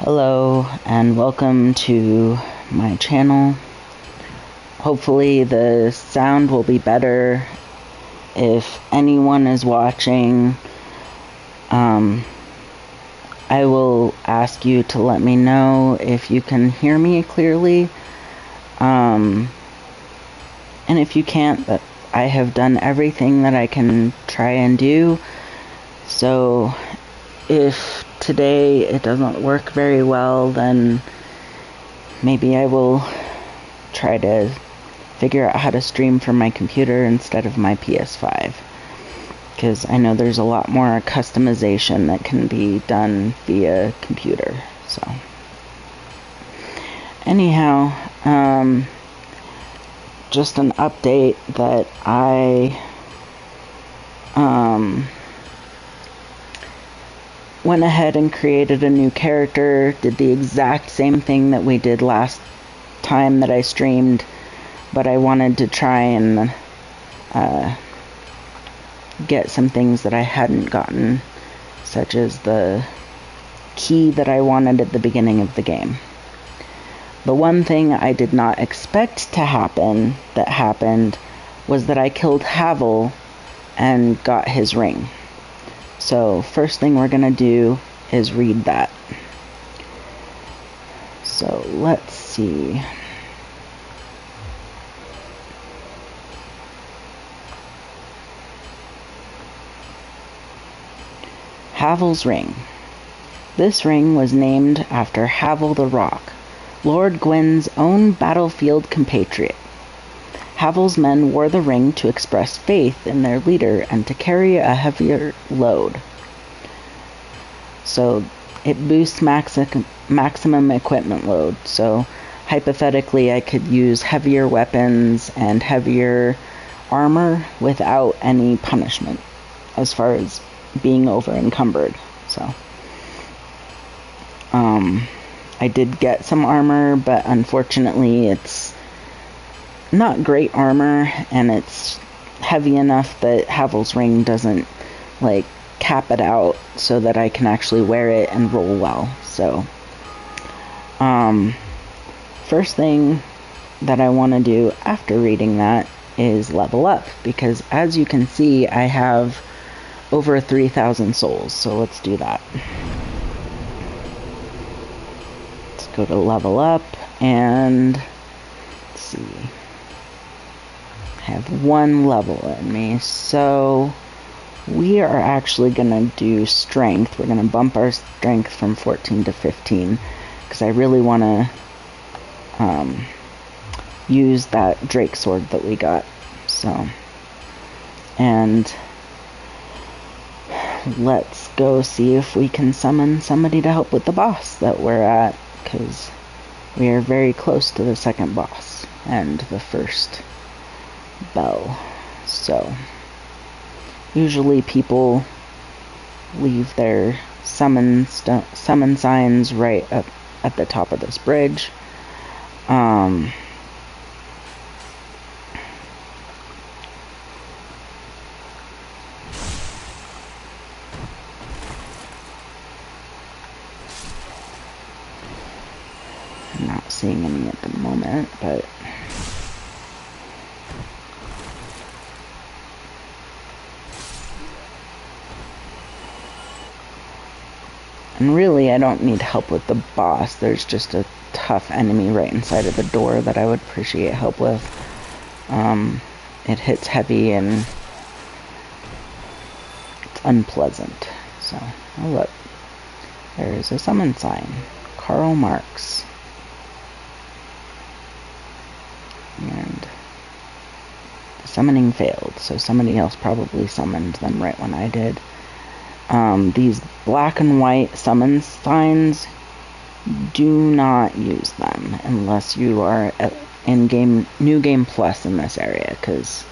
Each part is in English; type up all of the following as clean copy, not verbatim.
Hello and welcome to my channel. Hopefully the sound will be better if anyone is watching. I will ask you to let me know if you can hear me clearly. And if you can't, but I have done everything that I can try and do. So if today it doesn't work very well, then maybe I will try to figure out how to stream from my computer instead of my PS5, because I know there's a lot more customization that can be done via computer. So anyhow, just an update that I went ahead and created a new character, did the exact same thing that we did last time that I streamed, but I wanted to try and get some things that I hadn't gotten, such as the key that I wanted at the beginning of the game. The one thing I did not expect to happen that happened was that I killed Havel and got his ring. So first thing we're gonna do is read that. So let's see. Havel's ring. This ring was named after Havel the Rock, Lord Gwyn's own battlefield compatriot. Havel's men wore the ring to express faith in their leader and to carry a heavier load. So it boosts maximum equipment load. So hypothetically, I could use heavier weapons and heavier armor without any punishment as far as being over encumbered. So I did get some armor, but unfortunately it's not great armor, and it's heavy enough that Havel's ring doesn't like cap it out so that I can actually wear it and roll well. So first thing that I want to do after reading that is level up, because as you can see I have over 3,000 souls. So let's do that. Let's go to level up, and let's see, I have one level in me, so we are actually gonna do strength. We're gonna bump our strength from 14 to 15 because I really want to use that Drake sword that we got. So, and let's go see if we can summon somebody to help with the boss that we're at, because we are very close to the second boss and the first bell. So usually people leave their summon signs right up at the top of this bridge. I'm not seeing any at the moment, but and really I don't need help with the boss. There's just a tough enemy right inside of the door that I would appreciate help with. It hits heavy and it's unpleasant. So, oh look, there is a summon sign. Karl Marx. And the summoning failed, so somebody else probably summoned them right when I did. These black and white summon signs, do not use them unless you are in New Game Plus in this area, because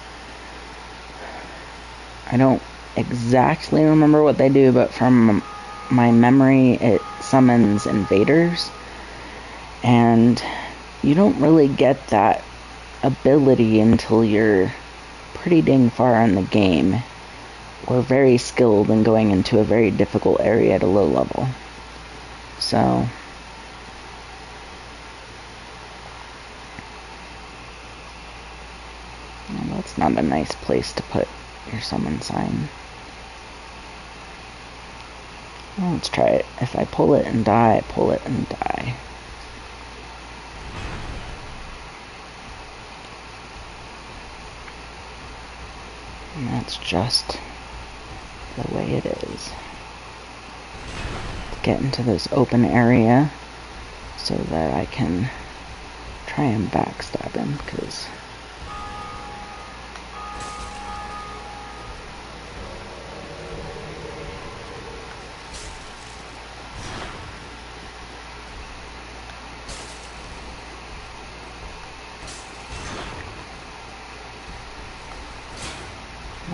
I don't exactly remember what they do, but from my memory it summons invaders, and you don't really get that ability until you're pretty dang far in the game, or very skilled and going into a very difficult area at a low level. So not a nice place to put your summon sign. Well, let's try it. If I pull it and die, I pull it and die. And that's just the way it is. Let's get into this open area so that I can try and backstab him, because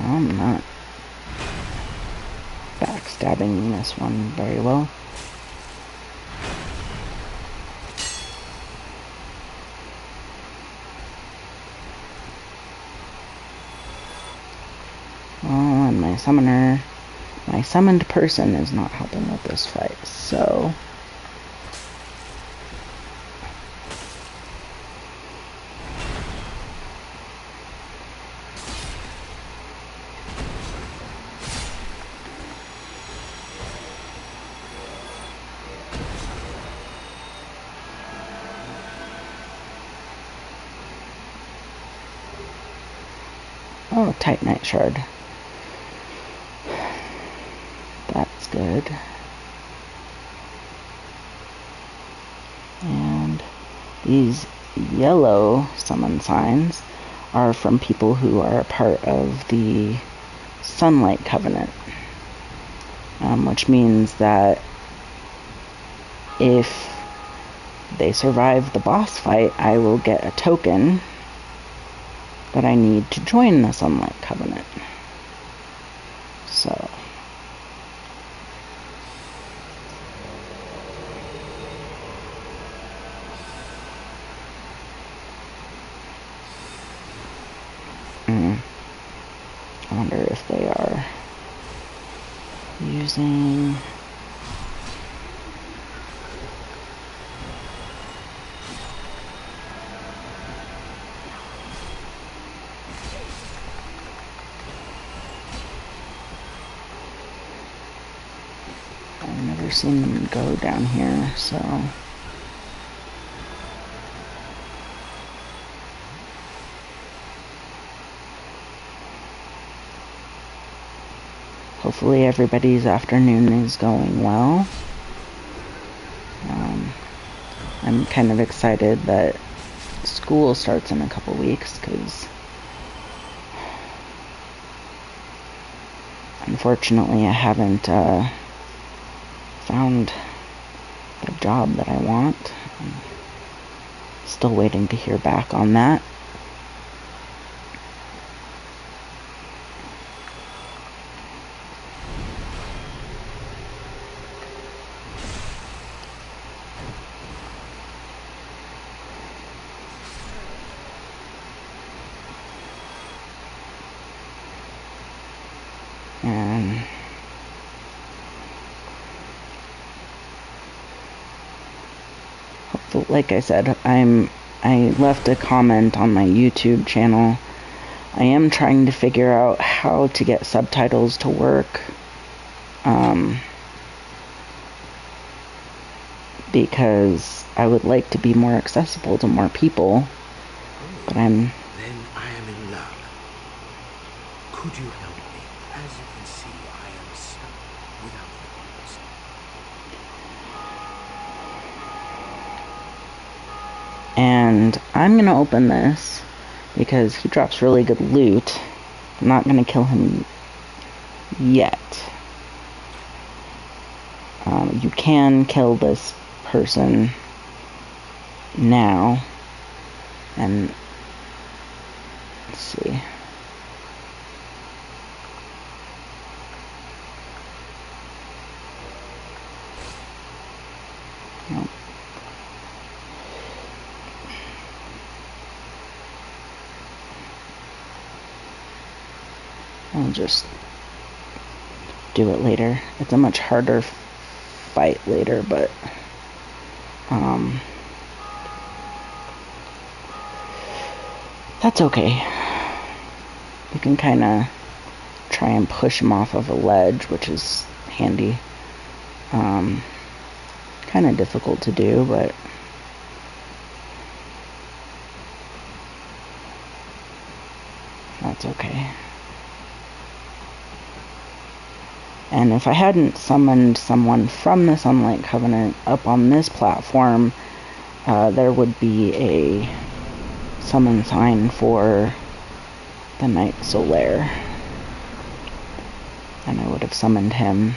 I'm not backstabbing this one very well. Oh, and my summoned person is not helping with this fight, so oh, Titanite shard. That's good. And these yellow summon signs are from people who are a part of the Sunlight Covenant, which means that if they survive the boss fight, I will get a token that I need to join the Sunlight Covenant. So I wonder if they are using I've never seen them go down here, so hopefully everybody's afternoon is going well. I'm kind of excited that school starts in a couple weeks, because unfortunately I haven't found the job that I want. I'm still waiting to hear back on that. And like I said, I left a comment on my YouTube channel. I am trying to figure out how to get subtitles to work, because I would like to be more accessible to more people, but Then I am in luck. Could you help me? As you can see, I am stuck without weapons. and I'm gonna open this because he drops really good loot. I'm not gonna kill him yet. You can kill this person now, and let's see. Nope. I'll just do it later. It's a much harder fight later, but that's okay. You can kind of try and push him off of a ledge, which is handy. Kind of difficult to do, but that's okay. And if I hadn't summoned someone from the Sunlight Covenant up on this platform, there would be a summon sign for the Knight Solaire, and I would have summoned him.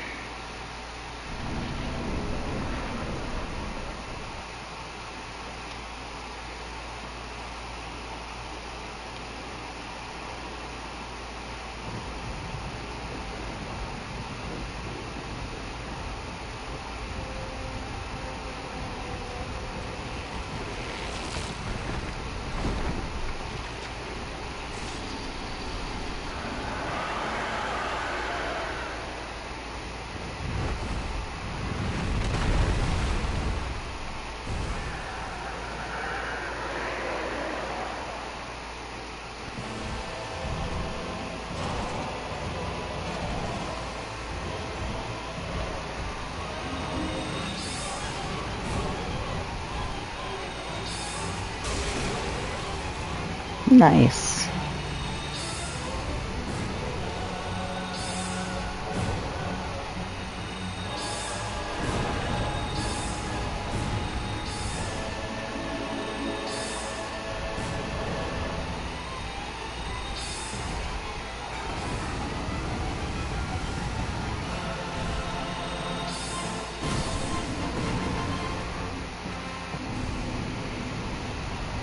Nice.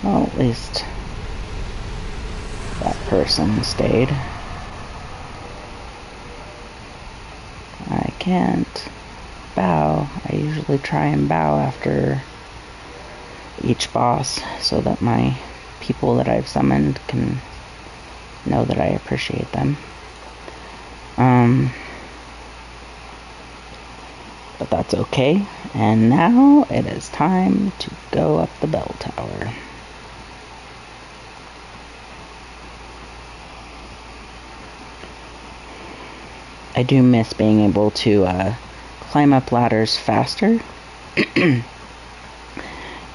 Well, at least that person stayed. I can't bow. I usually try and bow after each boss so that my people that I've summoned can know that I appreciate them. But that's okay. And now it is time to go up the bell tower. I do miss being able to climb up ladders faster.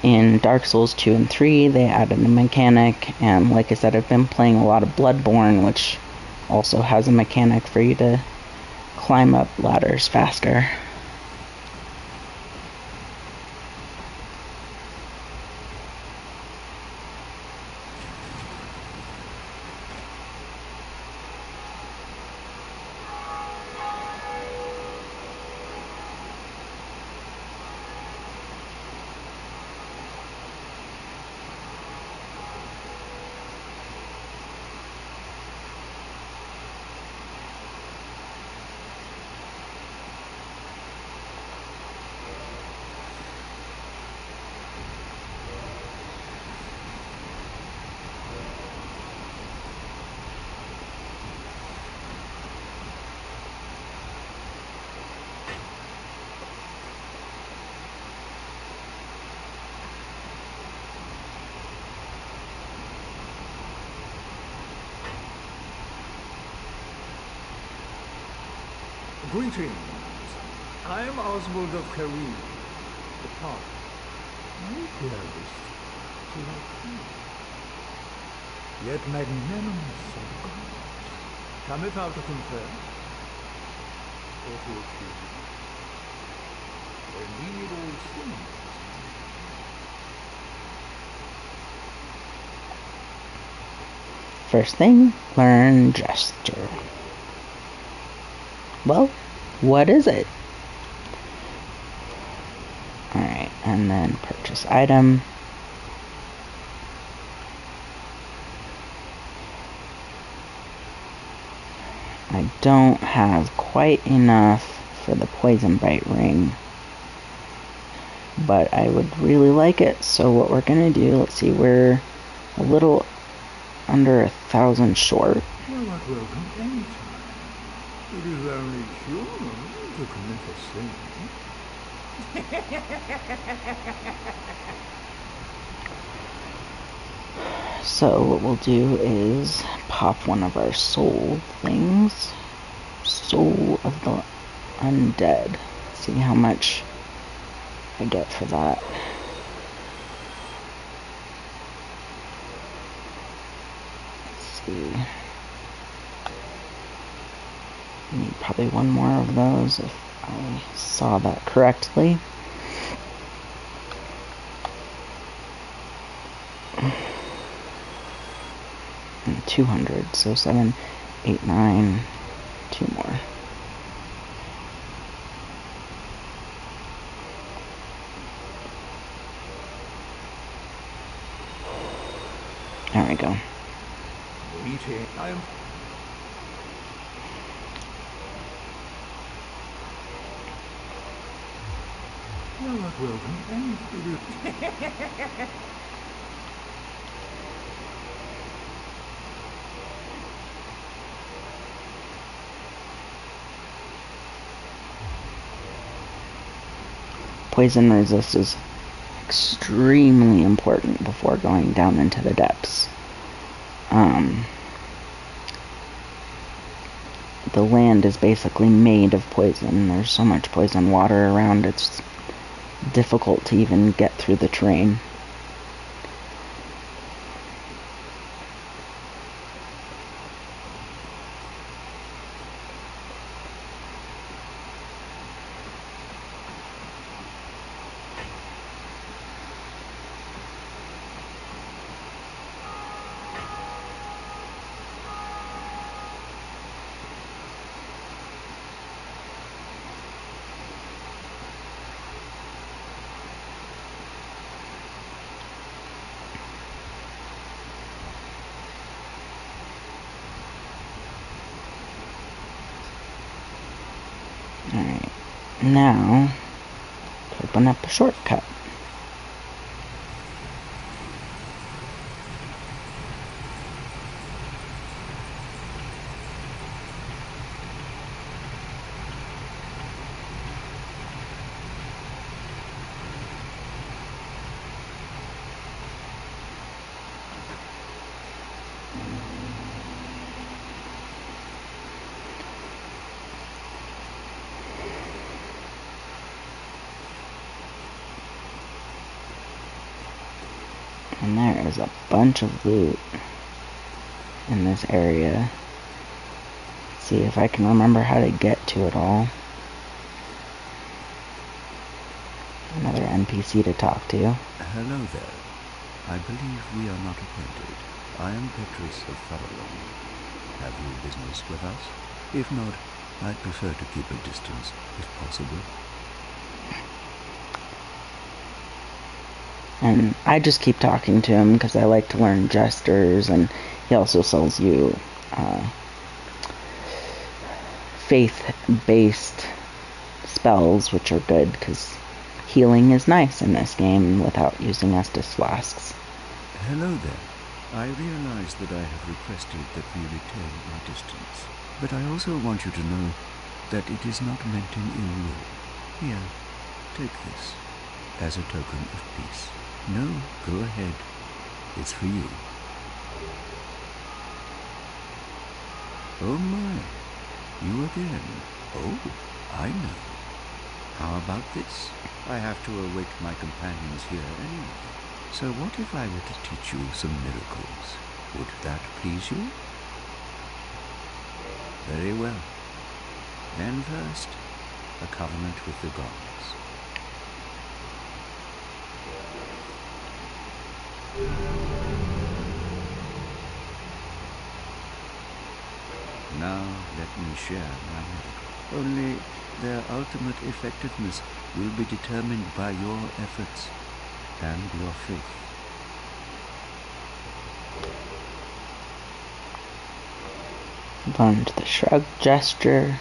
In Dark Souls 2 and 3, they added a mechanic, and like I said, I've been playing a lot of Bloodborne, which also has a mechanic for you to climb up ladders faster. Greetings. I am Oswald of Carim, the Path. No dearest to thy king, yet magnanimous of the gods, cometh out to confess, or to accuse, or indeed all sins. First thing, learn gesture. Well, what is it? Alright, and then purchase item. I don't have quite enough for the poison bite ring, but I would really like it. So what we're gonna do, let's see, we're a little under 1,000 short. You are welcome anytime. It is only human to commit a sin. So what we'll do is pop one of our soul things. Soul of the Undead. See how much I get for that. Let's see. I need probably one more of those if I saw that correctly. And 200, so 7, 8, 9, 2 more. There we go. I am. You are not welcome any spirit. Poison resist is extremely important before going down into the depths. The land is basically made of poison. There's so much poison water around, it's difficult to even get through the terrain. Alright, now open up a shortcut. And there is a bunch of loot in this area. Let's see if I can remember how to get to it all. Another NPC to talk to. Hello there. I believe we are not acquainted. I am Petrus of Farallon. Have you business with us? If not, I'd prefer to keep a distance, if possible. And I just keep talking to him because I like to learn gestures, and he also sells you faith-based spells, which are good because healing is nice in this game without using Estus flasks. Hello there. I realize that I have requested that we retain our distance, but I also want you to know that it is not meant in ill will. Here, take this as a token of peace. No, go ahead. It's for you. Oh my, you again. Oh, I know. How about this? I have to await my companions here anyway. So what if I were to teach you some miracles? Would that please you? Very well. Then first, a covenant with the gods. Now let me share my miracle. Only their ultimate effectiveness will be determined by your efforts and your faith. Learned the shrug gesture.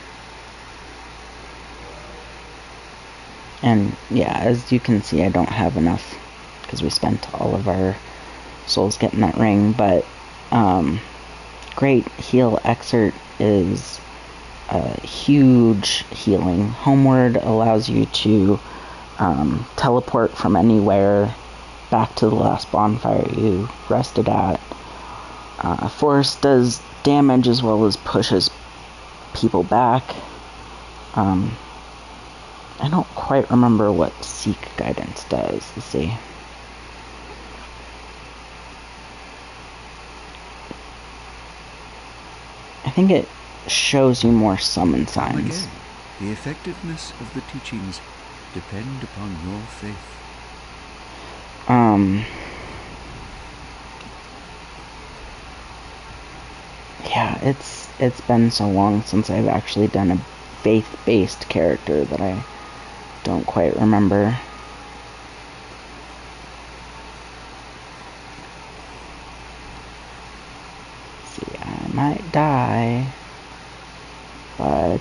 And yeah, as you can see, I don't have enough because we spent all of our souls getting that ring, but Great Heal Excerpt is a huge healing. Homeward allows you to teleport from anywhere back to the last bonfire you rested at, Force does damage as well as pushes people back. I don't quite remember what Seek Guidance does. Let's see. I think it shows you more summon signs. Again, the effectiveness of the teachings depend upon your faith. Yeah, it's been so long since I've actually done a faith-based character that I don't quite remember. See, I might die, but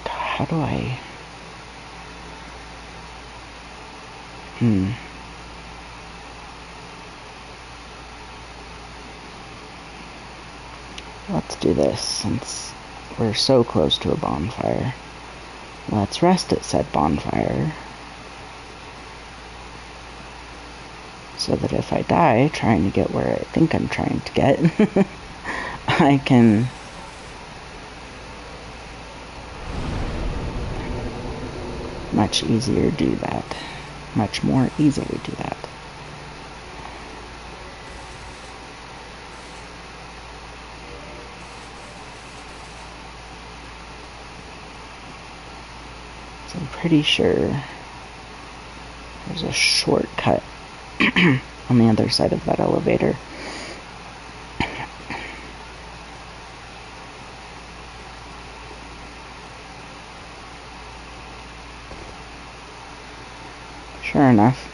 God, how do I? Let's do this since we're so close to a bonfire. Let's rest at said bonfire, so that if I die trying to get where I think I'm trying to get, I can much easier do that. Much more easily do that. So I'm pretty sure there's a shortcut on the other side of that elevator. Sure enough.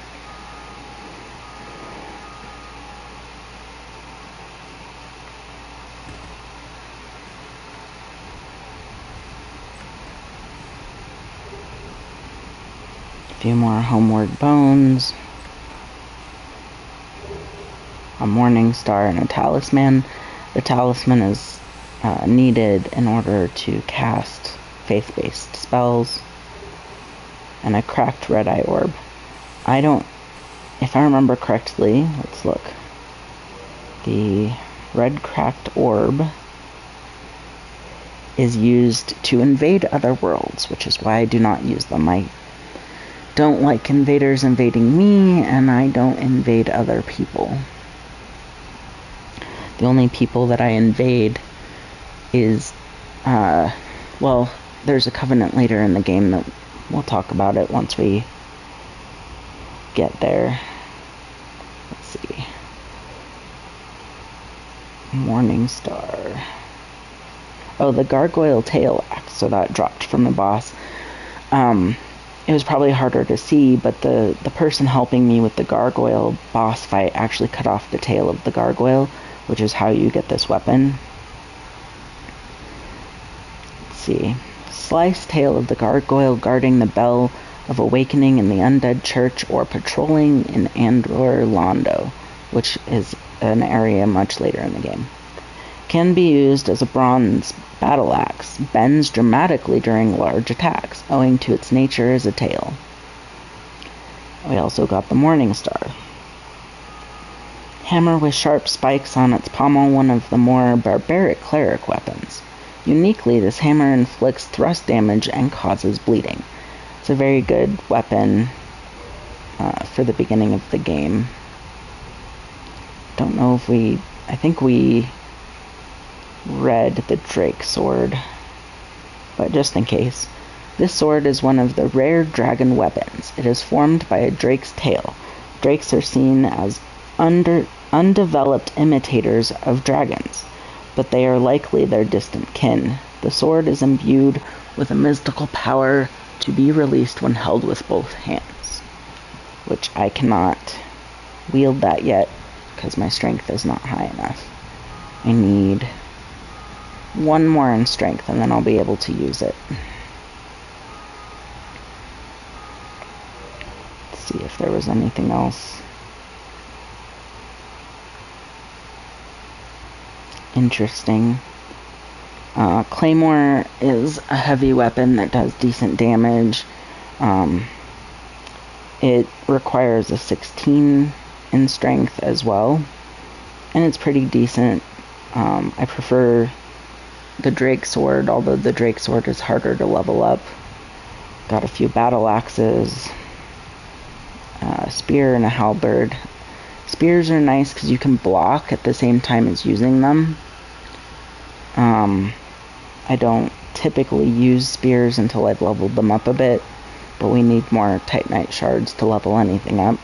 A few more homeward bones. A morning star and a talisman. The talisman is needed in order to cast faith-based spells. And a cracked red eye orb. If I remember correctly, let's look. The red cracked orb is used to invade other worlds, which is why I do not use them. I don't like invaders invading me, and I don't invade other people. The only people that I invade is, well, there's a covenant later in the game that we'll talk about it once we get there. Let's see. Morning Star. Oh, the Gargoyle Tail Axe, so that dropped from the boss. It was probably harder to see, but the person helping me with the gargoyle boss fight actually cut off the tail of the gargoyle, which is how you get this weapon. Let's see. Slice tail of the gargoyle guarding the Bell of Awakening in the Undead Church or patrolling in Anor Londo, which is an area much later in the game. Can be used as a bronze battle axe. Bends dramatically during large attacks, owing to its nature as a tail. We also got the Morning Star. Hammer with sharp spikes on its pommel, one of the more barbaric cleric weapons. Uniquely, this hammer inflicts thrust damage and causes bleeding. It's a very good weapon for the beginning of the game. Don't know if I think we read the Drake sword, but just in case. This sword is one of the rare dragon weapons. It is formed by a drake's tail. Drakes are seen as undeveloped imitators of dragons, but they are likely their distant kin. The sword is imbued with a mystical power to be released when held with both hands, which I cannot wield that yet because my strength is not high enough. I need one more in strength and then I'll be able to use it. Let's see if there was anything else interesting. Claymore is a heavy weapon that does decent damage. It requires a 16 in strength as well, and it's pretty decent. I prefer the Drake Sword, although the Drake Sword is harder to level up. Got a few battle axes, a spear, and a halberd. Spears are nice because you can block at the same time as using them. I don't typically use spears until I've leveled them up a bit, but we need more Titanite shards to level anything up.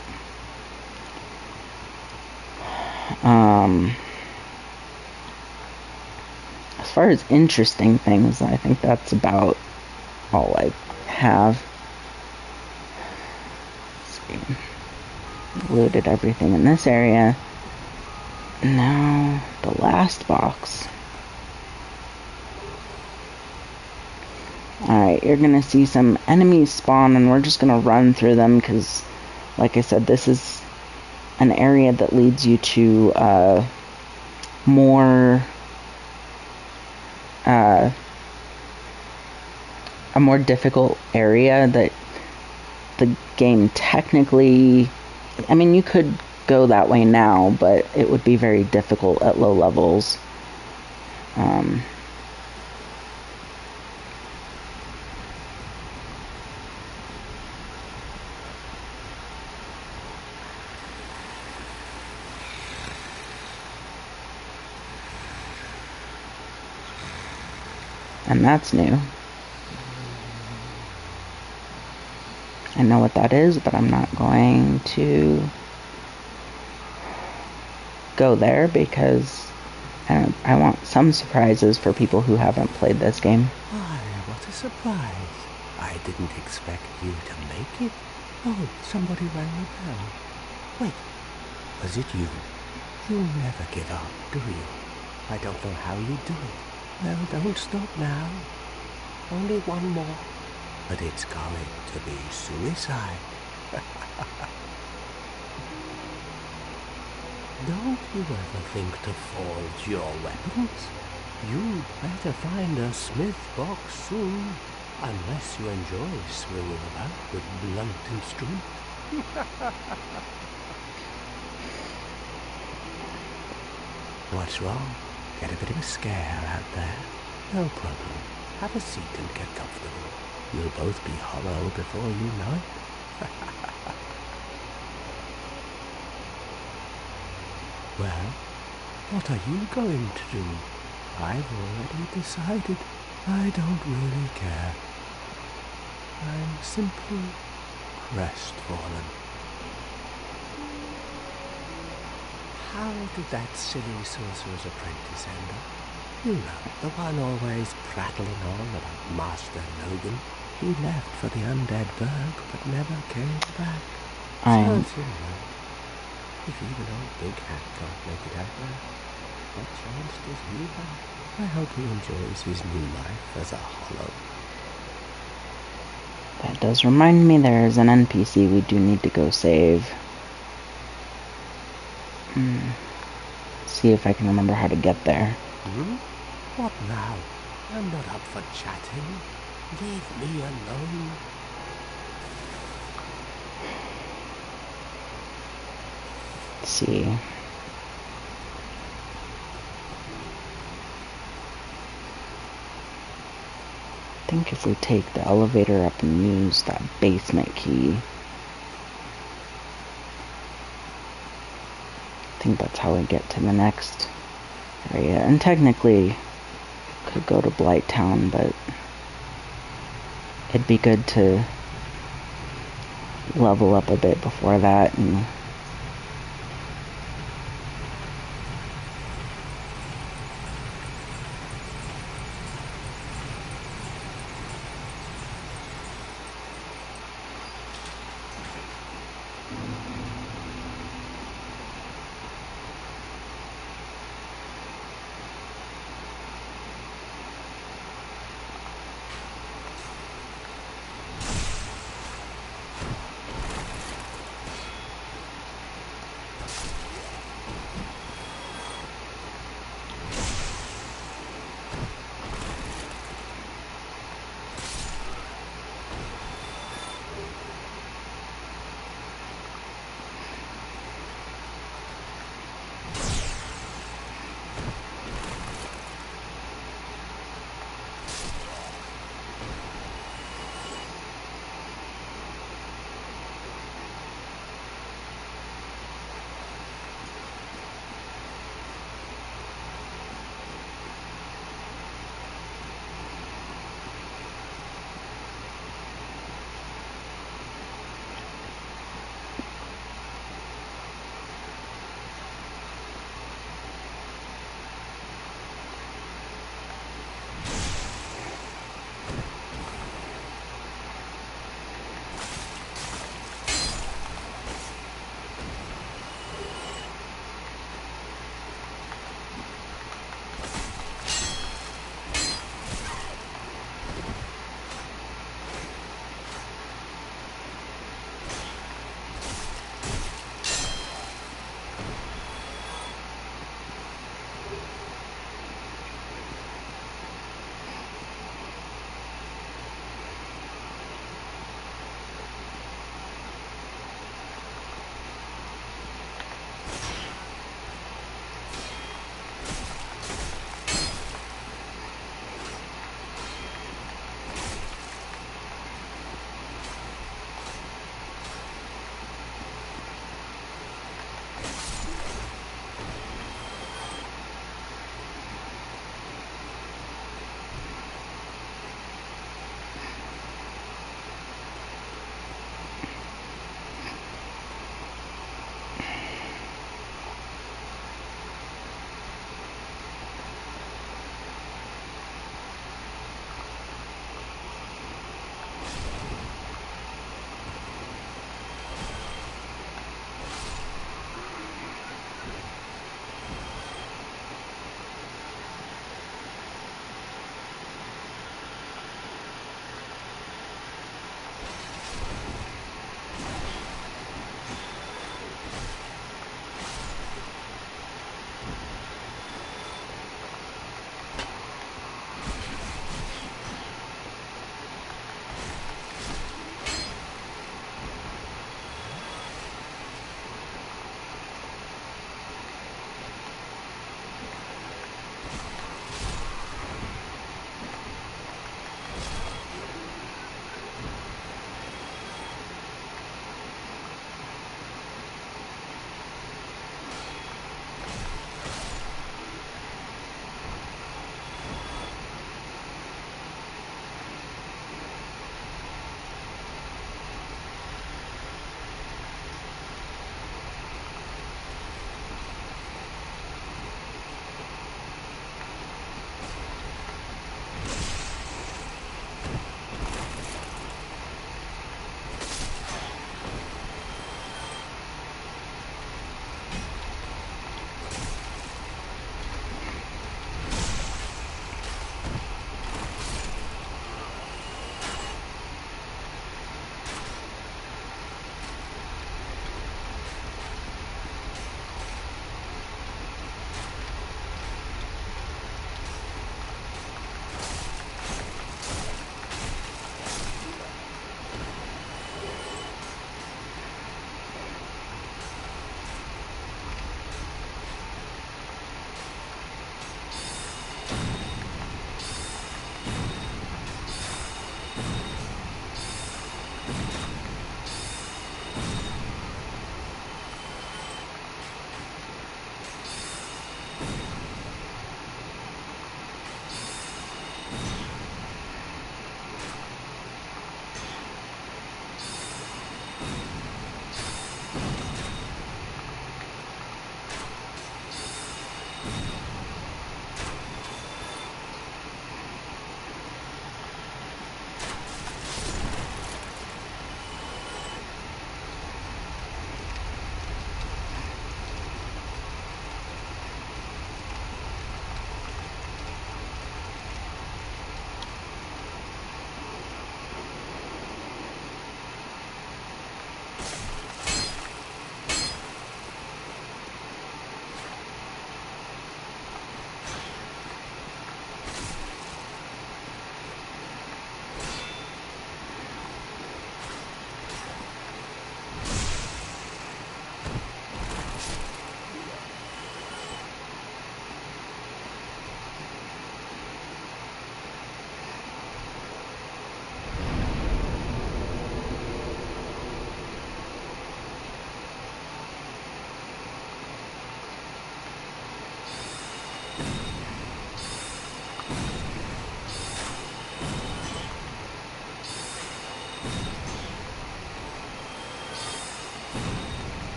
As far as interesting things, I think that's about all I have. Let's see. Looted everything in this area. Now, the last box. Alright, you're gonna see some enemies spawn, and we're just gonna run through them because, like I said, this is an area that leads you to a more difficult area that the game technically, I mean, you could go that way now, but it would be very difficult at low levels. And that's new. I know what that is, but I'm not going to go there because I want some surprises for people who haven't played this game. Why, what a surprise. I didn't expect you to make it. Oh, somebody rang the bell. Wait, was it you? You'll never give up, do you? I don't know how you do it. Well, don't stop now. Only one more. But it's going to be suicide. Don't you ever think to forge your weapons? You'd better find a smith box soon, unless you enjoy swinging about with blunt instruments. What's wrong? Get a bit of a scare out there? No problem. Have a seat and get comfortable. You'll both be hollow before you know it. Well, what are you going to do? I've already decided. I don't really care. I'm simply crestfallen. How did that silly sorcerer's apprentice end up? You know, the one always prattling on about Master Logan. He left for the Undead Burg, but never came back. Serves him well. If even old Big Hat can't make it out there, what chance does he have? I hope he enjoys his new life as a hollow. That does remind me there's an NPC we do need to go save. See if I can remember how to get there. What now? I'm not up for chatting. Leave me alone. Let's see. I think if we take the elevator up and use that basement key, I think that's how we get to the next area. And technically, could go to Blighttown, but it'd be good to level up a bit before that. And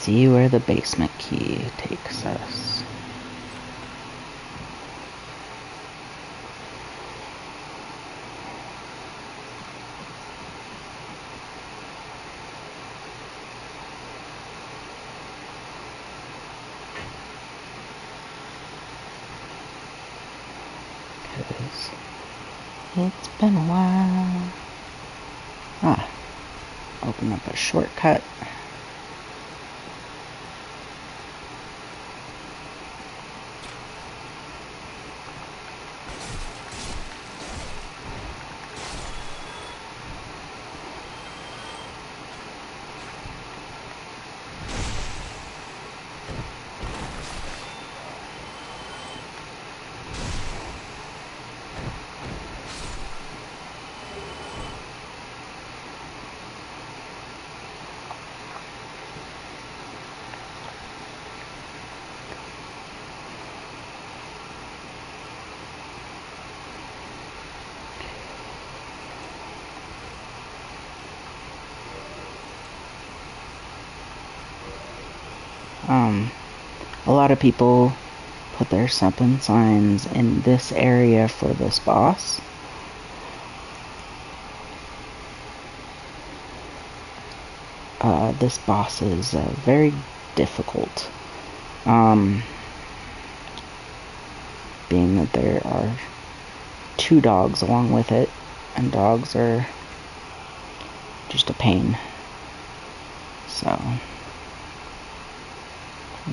see where the basement key takes us. It's been a while. Open up a shortcut. A lot of people put their summon signs in this area for this boss. This boss is very difficult, being that there are 2 dogs along with it, and dogs are just a pain. So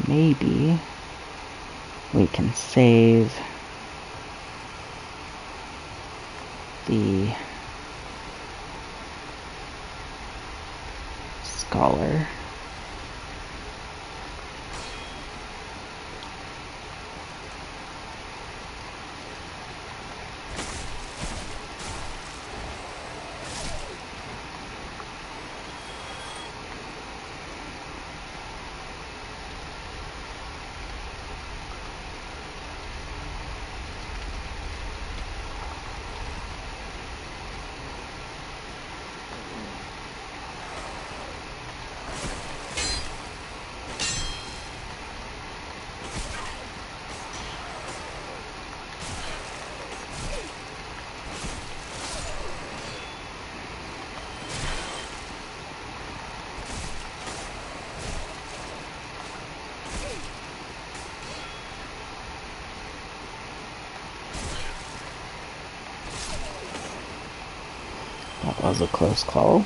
maybe we can save the scholar. That was a close call.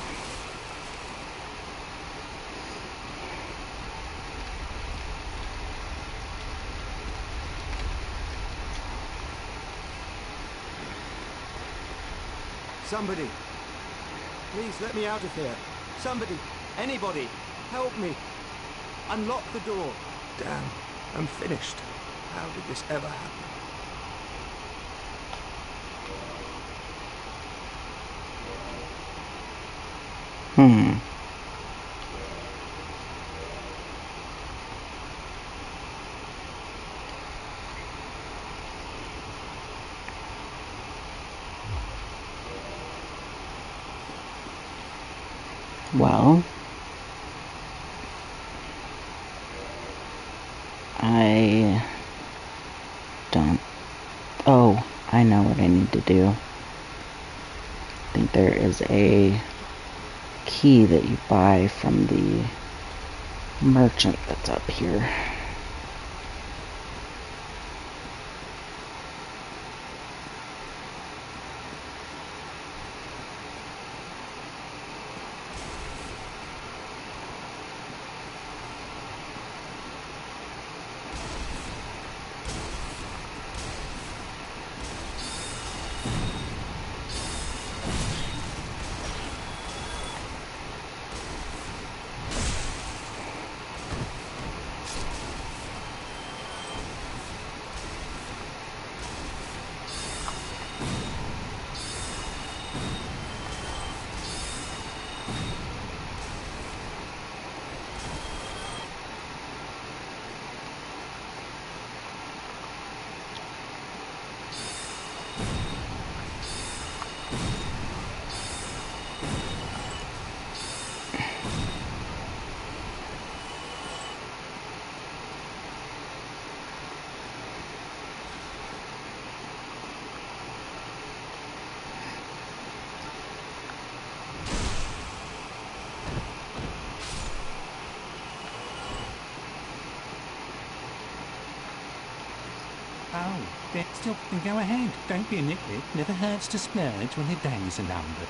Somebody, please let me out of here. Somebody, anybody, help me. Unlock the door. Damn, I'm finished. How did this ever happen? Well, I don't... Oh, I know what I need to do. I think there is a key that you buy from the merchant that's up here. still go ahead. Don't be a nitwit. Never hurts to splurge when your days are numbered.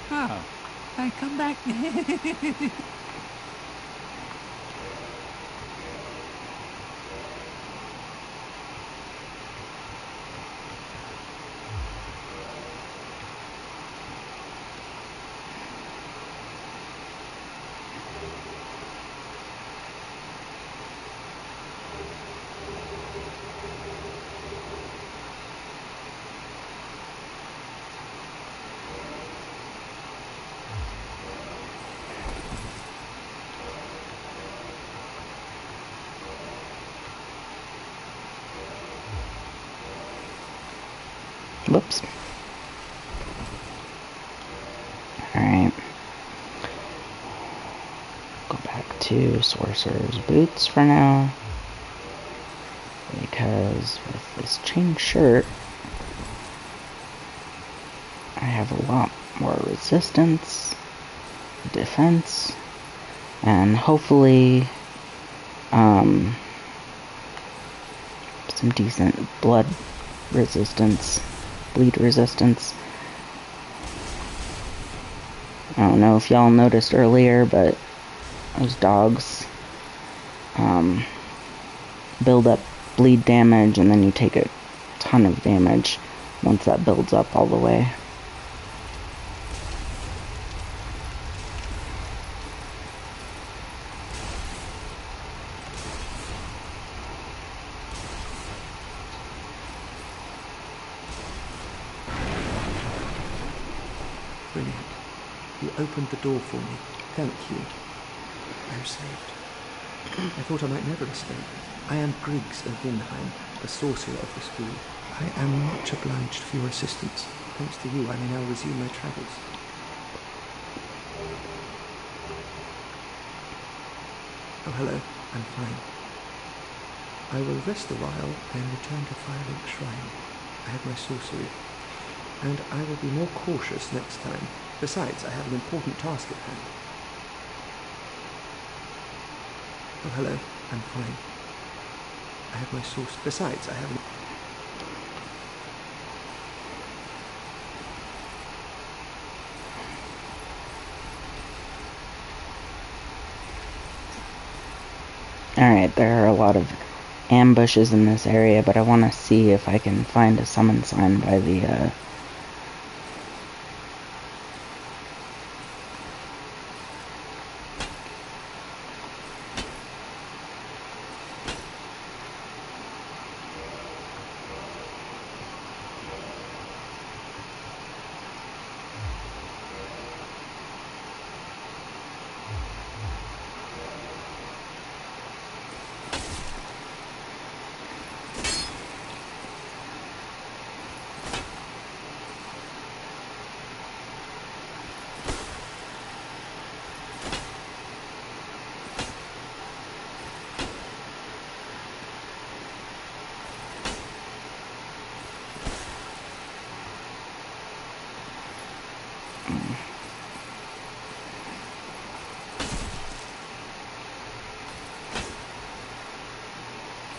Oh, hey, come back. Whoops. Alright. Go back to Sorcerer's Boots for now. Because with this chain shirt, I have a lot more resistance, defense, and hopefully some decent blood resistance, bleed resistance. I don't know if y'all noticed earlier, but those dogs build up bleed damage, and then you take a ton of damage once that builds up all the way. Brilliant. You opened the door for me. Thank you. I'm saved. I thought I might never escape. I am Griggs of Vinheim, the sorcerer of the school. I am much obliged for your assistance. Thanks to you, I may now resume my travels. Oh, hello. I'm fine. I will rest a while and return to Firelink Shrine. I have my sorcery, and I will be more cautious next time. Besides, I have an important task at hand. Oh, hello. I'm fine. I have my source. Besides, I have an... Alright, there are a lot of ambushes in this area, but I want to see if I can find a summon sign by the,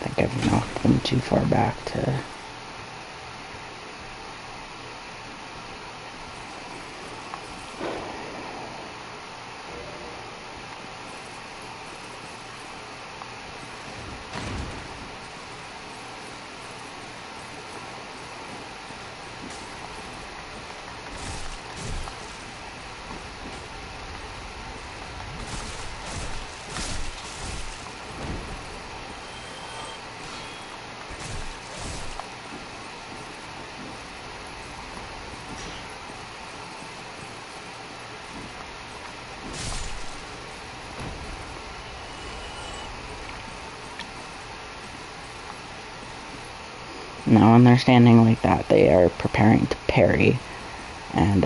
I think I've knocked them too far back to... Now when they're standing like that, they are preparing to parry. And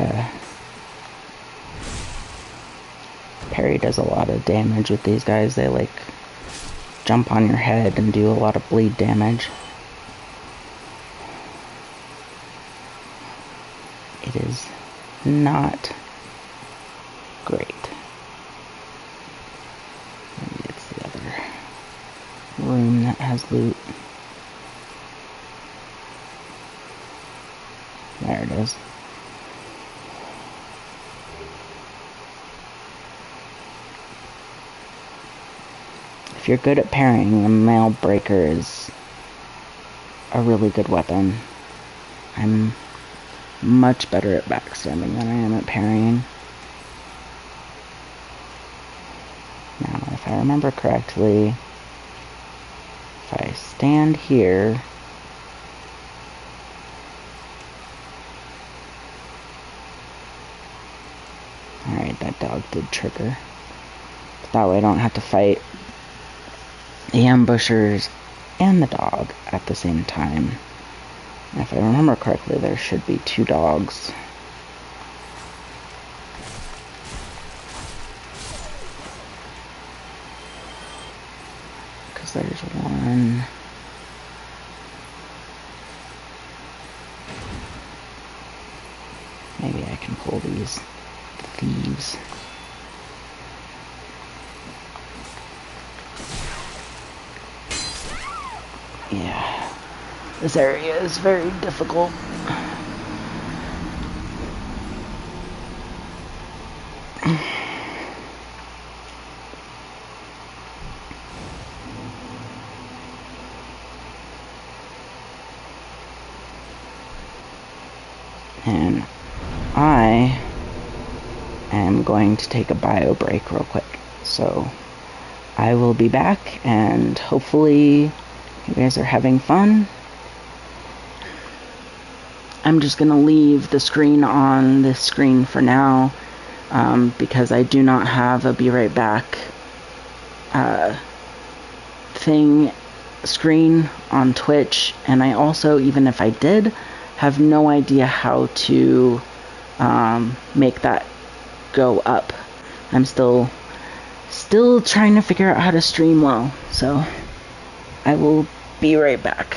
parry does a lot of damage with these guys. They like jump on your head and do a lot of bleed damage. It is not great. Maybe it's the other room that has loot. There it is. If you're good at parrying, the Mail Breaker is a really good weapon. I'm much better at backstabbing than I am at parrying. Now, if I remember correctly, if I stand here, alright, that dog did trigger. That way I don't have to fight the ambushers and the dog at the same time. And if I remember correctly, there should be 2 dogs. Because there's one. Maybe I can pull these thieves. Yeah, this area is very difficult. And I am going to take a bio break real quick. So I will be back, and hopefully you guys are having fun. I'm just going to leave the screen on this screen for now, because I do not have a be right back screen on Twitch, and I also, even if I did, have no idea how to make that go up. I'm still trying to figure out how to stream well, so I will be right back.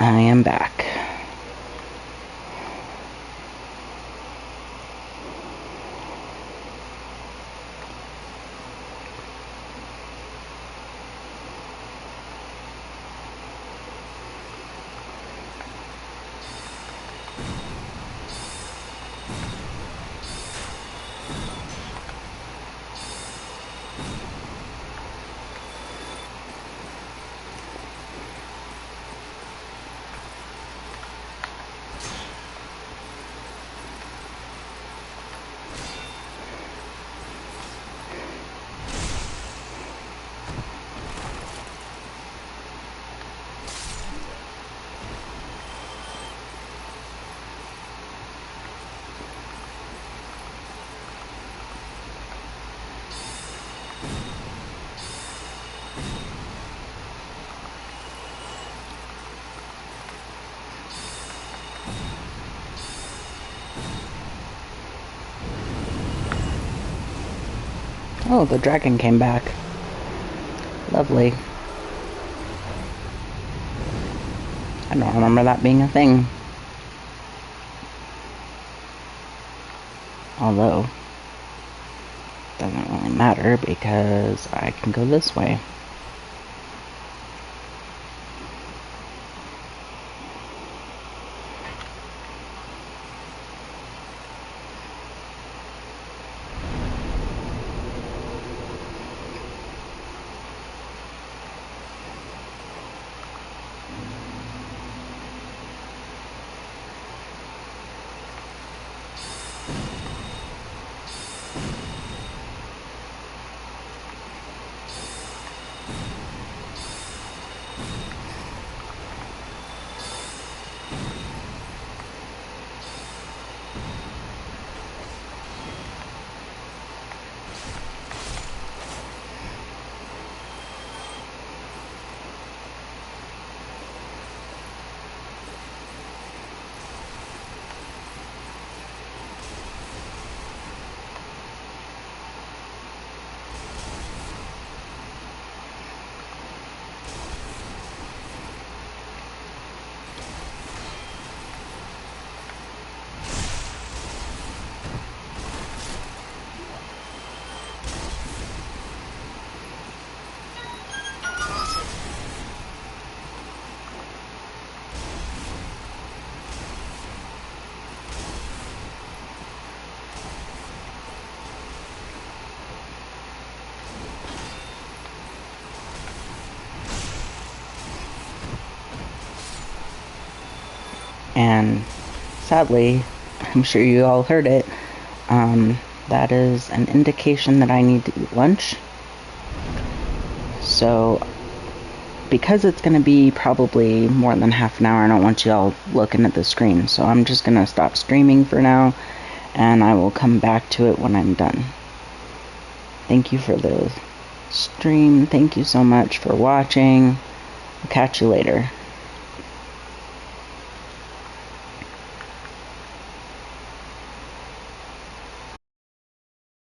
I am back. Oh, the dragon came back. Lovely. I don't remember that being a thing. Although, doesn't really matter because I can go this way. And sadly, I'm sure you all heard it, that is an indication that I need to eat lunch. So, because it's going to be probably more than half an hour, I don't want you all looking at the screen. So I'm just going to stop streaming for now, and I will come back to it when I'm done. Thank you for the stream. Thank you so much for watching. I'll catch you later.